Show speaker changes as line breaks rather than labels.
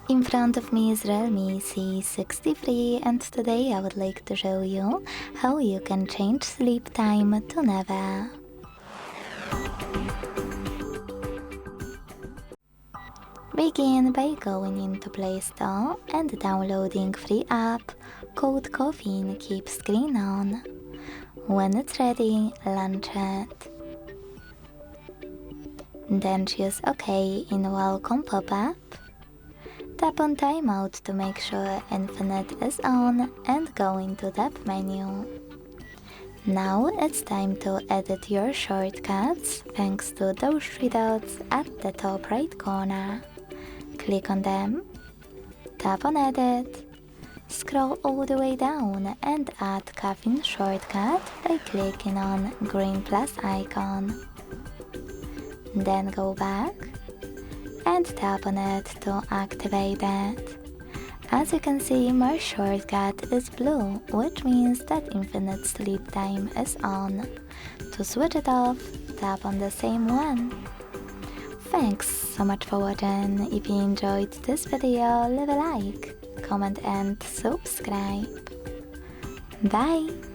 In front of me is REALME C63 and today I would like to show you how you can change sleep time to never. Begin by going into Play Store and downloading free app called Caffeine. Keep screen on. When it's ready, launch it. Then choose OK in Welcome pop-up. Tap on Timeout to make sure Infinite is on and go into Tab menu. Now it's time to edit your shortcuts thanks to those three dots at the top right corner. Click on them, tap on Edit, scroll all the way down and add Caffeine shortcut by clicking on green plus icon. Then go back and tap on it to activate it. As you can see, my shortcut is blue, which means that infinite sleep time is on. To switch it off, tap on the same one. Thanks so much for watching. If you enjoyed this video, leave a like, comment and subscribe. Bye!